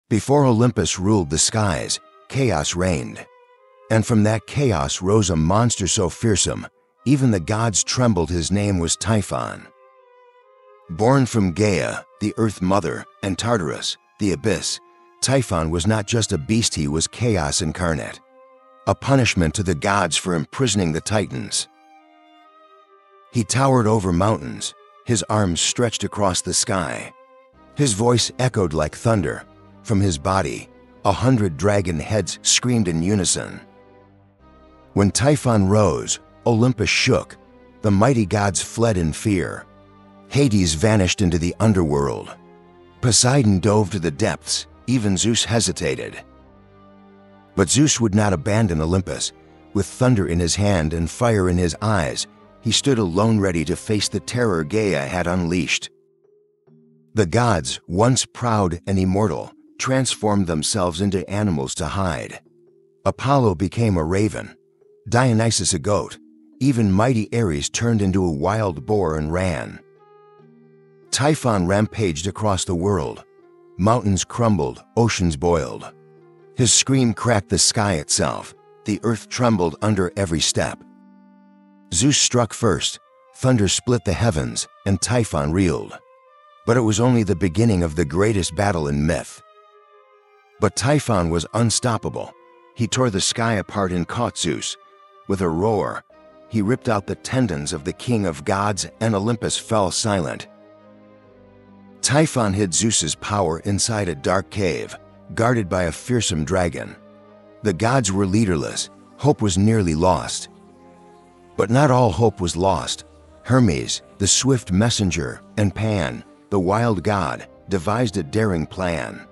Before Olympus ruled the skies, chaos reigned. And from that chaos rose a monster so fearsome, even the gods trembled. His name was Typhon. Born from Gaia, the Earth Mother, and Tartarus, the Abyss, Typhon was not just a beast, he was chaos incarnate, a punishment to the gods for imprisoning the Titans. He towered over mountains, his arms stretched across the sky. His voice echoed like thunder. From his body, 100 dragon heads screamed in unison. When Typhon rose, Olympus shook. The mighty gods fled in fear. Hades vanished into the underworld. Poseidon dove to the depths. Even Zeus hesitated. But Zeus would not abandon Olympus. With thunder in his hand and fire in his eyes, he stood alone, ready to face the terror Gaia had unleashed. The gods, once proud and immortal, transformed themselves into animals to hide. Apollo became a raven, Dionysus a goat, even mighty Ares turned into a wild boar and ran. Typhon rampaged across the world. Mountains crumbled, oceans boiled. His scream cracked the sky itself. The earth trembled under every step. Zeus struck first, thunder split the heavens, and Typhon reeled. But it was only the beginning of the greatest battle in myth. But Typhon was unstoppable. He tore the sky apart and caught Zeus. With a roar, he ripped out the tendons of the king of gods, and Olympus fell silent. Typhon hid Zeus's power inside a dark cave, guarded by a fearsome dragon. The gods were leaderless. Hope was nearly lost. But not all hope was lost. Hermes, the swift messenger, and Pan, the wild god, devised a daring plan.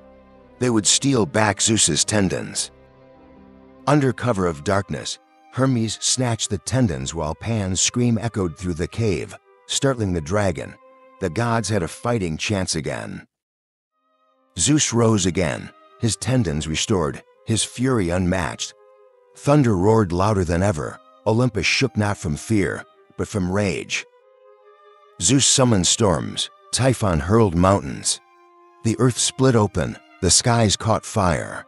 They would steal back Zeus's tendons. Under cover of darkness, Hermes snatched the tendons while Pan's scream echoed through the cave, startling the dragon. The gods had a fighting chance again. Zeus rose again, his tendons restored, his fury unmatched. Thunder roared louder than ever. Olympus shook not from fear, but from rage. Zeus summoned storms. Typhon hurled mountains. The earth split open. The skies caught fire.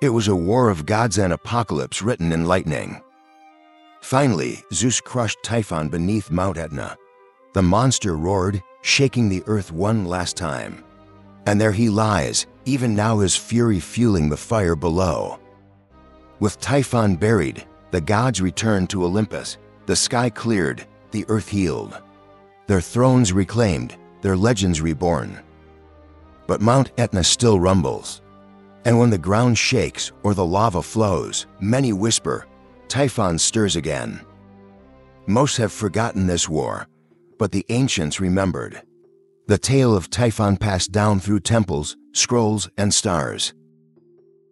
It was a war of gods and apocalypse written in lightning. Finally, Zeus crushed Typhon beneath Mount Etna. The monster roared, shaking the earth one last time. And there he lies, even now his fury fueling the fire below. With Typhon buried, the gods returned to Olympus. The sky cleared, the earth healed. Their thrones reclaimed, their legends reborn. But Mount Etna still rumbles. And when the ground shakes or the lava flows, many whisper, Typhon stirs again. Most have forgotten this war, but the ancients remembered. The tale of Typhon passed down through temples, scrolls, and stars.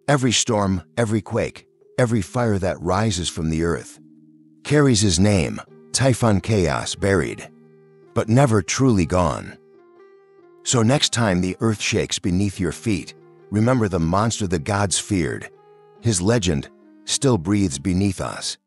Every storm, every quake, every fire that rises from the earth carries his name, Typhon, chaos buried, but never truly gone. So next time the earth shakes beneath your feet, remember the monster the gods feared. His legend still breathes beneath us.